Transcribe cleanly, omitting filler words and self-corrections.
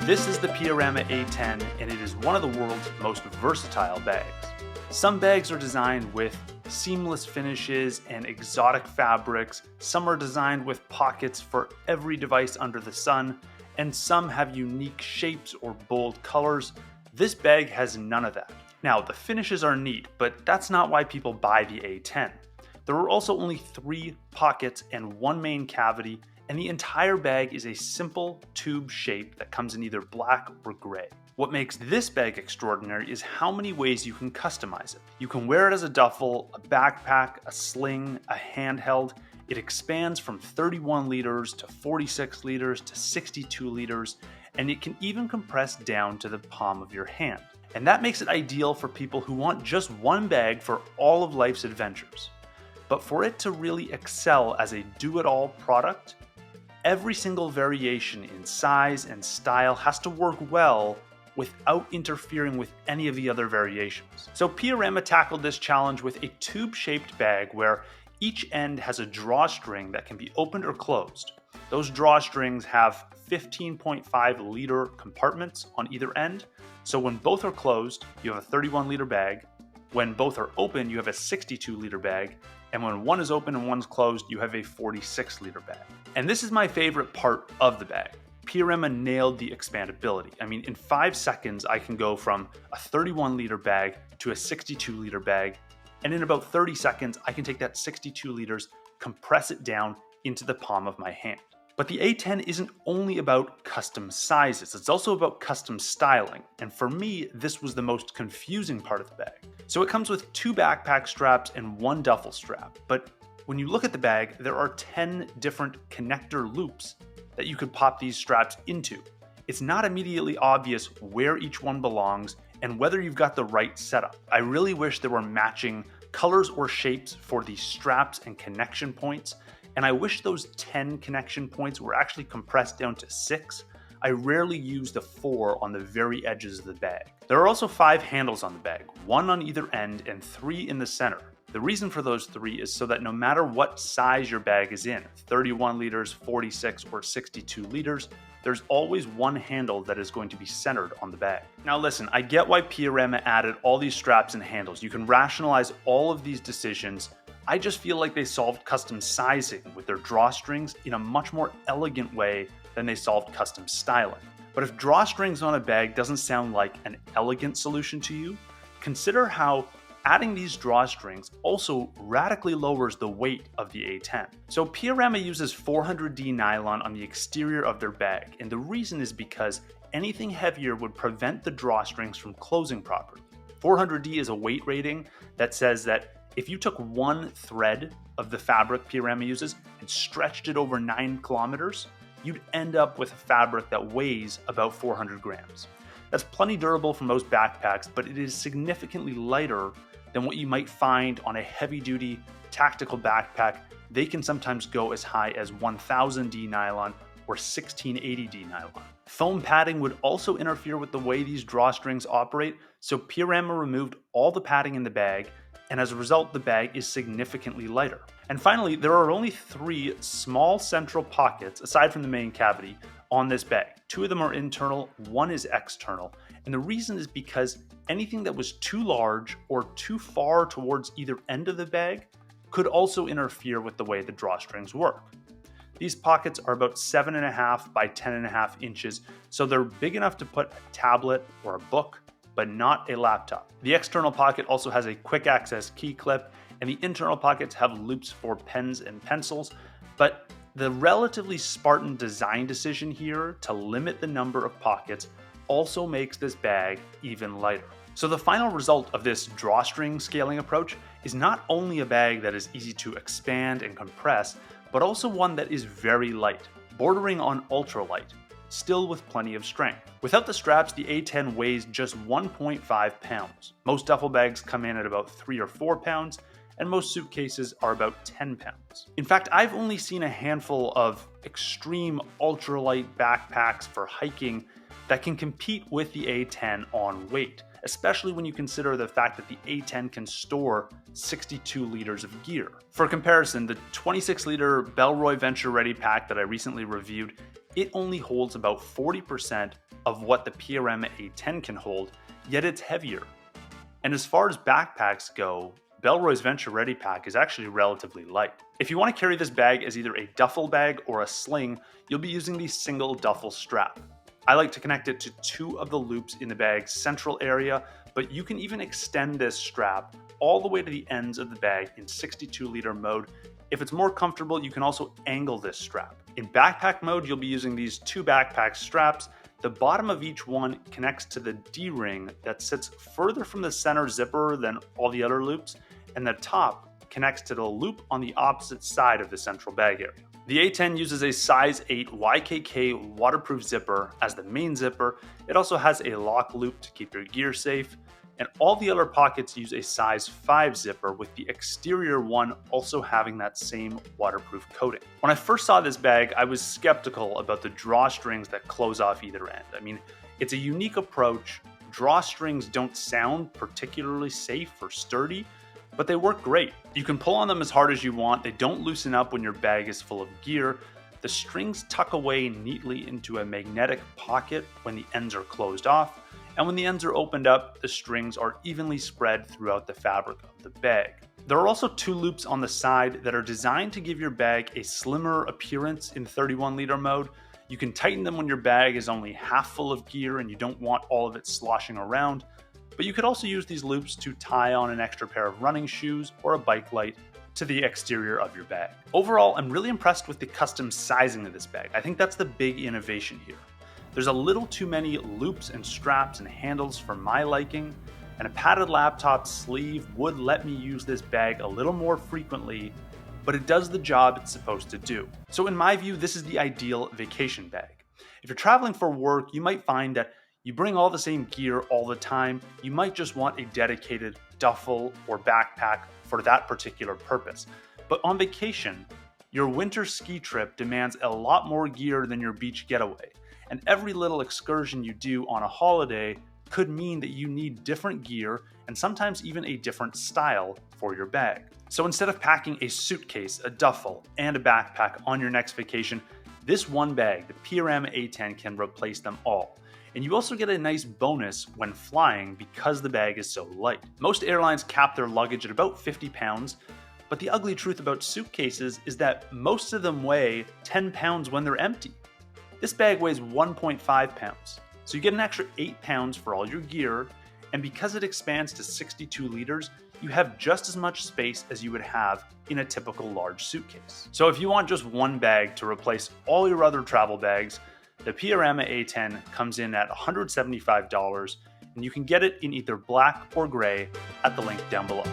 This is the Piorama A10, and it is one of the world's most versatile bags. Some bags are designed with seamless finishes and exotic fabrics, some are designed with pockets for every device under the sun, and some have unique shapes or bold colors. This bag has none of that. Now, the finishes are neat, but that's not why people buy the A10. There are also only 3 pockets and 1 main cavity, and the entire bag is a simple tube shape that comes in either black or gray. What makes this bag extraordinary is how many ways you can customize it. You can wear it as a duffel, a backpack, a sling, a handheld. It expands from 31 liters to 46 liters to 62 liters, and it can even compress down to the palm of your hand. And that makes it ideal for people who want just one bag for all of life's adventures. But for it to really excel as a do-it-all product, every single variation in size and style has to work well without interfering with any of the other variations. So Piorama tackled this challenge with a tube-shaped bag where each end has a drawstring that can be opened or closed. Those drawstrings have 15.5 liter compartments on either end, so when both are closed, you have a 31 liter bag. When both are open, you have a 62 liter bag. And when one is open and one's closed, you have a 46 liter bag. And this is my favorite part of the bag. Piorama nailed the expandability. I mean, in 5 seconds, I can go from a 31 liter bag to a 62 liter bag. And in about 30 seconds, I can take that 62 liters, compress it down into the palm of my hand. But the A10 isn't only about custom sizes, it's also about custom styling. And for me, this was the most confusing part of the bag. So it comes with 2 backpack straps and 1 duffel strap. But when you look at the bag, there are 10 different connector loops that you could pop these straps into. It's not immediately obvious where each one belongs and whether you've got the right setup. I really wish there were matching colors or shapes for these straps and connection points. And I wish those 10 connection points were actually compressed down to 6. I rarely use the 4 on the very edges of the bag. There are also 5 handles on the bag, 1 on either end and 3 in the center. The reason for those 3 is so that no matter what size your bag is in, 31 liters, 46, or 62 liters, there's always one handle that is going to be centered on the bag. Now listen, I get why Piorama added all these straps and handles. You can rationalize all of these decisions. I just feel like they solved custom sizing with their drawstrings in a much more elegant way than they solved custom styling. But if drawstrings on a bag doesn't sound like an elegant solution to you, consider how adding these drawstrings also radically lowers the weight of the A10. So Piorama uses 400D nylon on the exterior of their bag, and the reason is because anything heavier would prevent the drawstrings from closing properly. 400D is a weight rating that says that if you took 1 thread of the fabric Piorama uses and stretched it over 9 kilometers, you'd end up with a fabric that weighs about 400 grams. That's plenty durable for most backpacks, but it is significantly lighter than what you might find on a heavy-duty tactical backpack. They can sometimes go as high as 1000D nylon or 1680D nylon. Foam padding would also interfere with the way these drawstrings operate, so Piorama removed all the padding in the bag, and as a result, the bag is significantly lighter. And finally, there are only 3 small central pockets, aside from the main cavity, on this bag. 2 of them are internal, 1 is external. And the reason is because anything that was too large or too far towards either end of the bag could also interfere with the way the drawstrings work. These pockets are about 7.5 by 10.5 inches, so they're big enough to put a tablet or a book, but not a laptop. The external pocket also has a quick access key clip, and the internal pockets have loops for pens and pencils, but the relatively Spartan design decision here to limit the number of pockets also makes this bag even lighter. So the final result of this drawstring scaling approach is not only a bag that is easy to expand and compress, but also one that is very light, bordering on ultralight, still with plenty of strength. Without the straps, the A10 weighs just 1.5 pounds. Most duffel bags come in at about 3 or 4 pounds, and most suitcases are about 10 pounds. In fact, I've only seen a handful of extreme ultralight backpacks for hiking that can compete with the A10 on weight. especially when you consider the fact that the A10 can store 62 liters of gear. For comparison, the 26-liter Bellroy Venture Ready pack that I recently reviewed, it only holds about 40% of what the Piorama A10 can hold, yet it's heavier. And as far as backpacks go, Bellroy's Venture Ready pack is actually relatively light. If you want to carry this bag as either a duffel bag or a sling, you'll be using the single duffel strap. I like to connect it to 2 of the loops in the bag's central area, but you can even extend this strap all the way to the ends of the bag in 62-liter mode. If it's more comfortable, you can also angle this strap. In backpack mode, you'll be using these 2 backpack straps. The bottom of each one connects to the D-ring that sits further from the center zipper than all the other loops, and the top connects to the loop on the opposite side of the central bag area. The A10 uses a size 8 YKK waterproof zipper as the main zipper. It also has a lock loop to keep your gear safe, and all the other pockets use a size 5 zipper, with the exterior one also having that same waterproof coating. When I first saw this bag, I was skeptical about the drawstrings that close off either end. I mean, it's a unique approach. Drawstrings don't sound particularly safe or sturdy, but they work great. You can pull on them as hard as you want. They don't loosen up when your bag is full of gear. The strings tuck away neatly into a magnetic pocket when the ends are closed off, and when the ends are opened up, the strings are evenly spread throughout the fabric of the bag. There are also 2 loops on the side that are designed to give your bag a slimmer appearance in 31-liter mode. You can tighten them when your bag is only half full of gear and you don't want all of it sloshing around. But you could also use these loops to tie on an extra pair of running shoes or a bike light to the exterior of your bag. Overall, I'm really impressed with the custom sizing of this bag. I think that's the big innovation here. There's a little too many loops and straps and handles for my liking, and a padded laptop sleeve would let me use this bag a little more frequently, but it does the job it's supposed to do. So in my view, this is the ideal vacation bag. If you're traveling for work, you might find that you bring all the same gear all the time. You might just want a dedicated duffel or backpack for that particular purpose. But on vacation, your winter ski trip demands a lot more gear than your beach getaway. And every little excursion you do on a holiday could mean that you need different gear and sometimes even a different style for your bag. So instead of packing a suitcase, a duffel, and a backpack on your next vacation, this one bag, the Piorama A10, can replace them all. And you also get a nice bonus when flying because the bag is so light. Most airlines cap their luggage at about 50 pounds, but the ugly truth about suitcases is that most of them weigh 10 pounds when they're empty. This bag weighs 1.5 pounds, so you get an extra 8 pounds for all your gear, and because it expands to 62 liters, you have just as much space as you would have in a typical large suitcase. So if you want just one bag to replace all your other travel bags, the Piorama A10 comes in at $175, and you can get it in either black or gray at the link down below.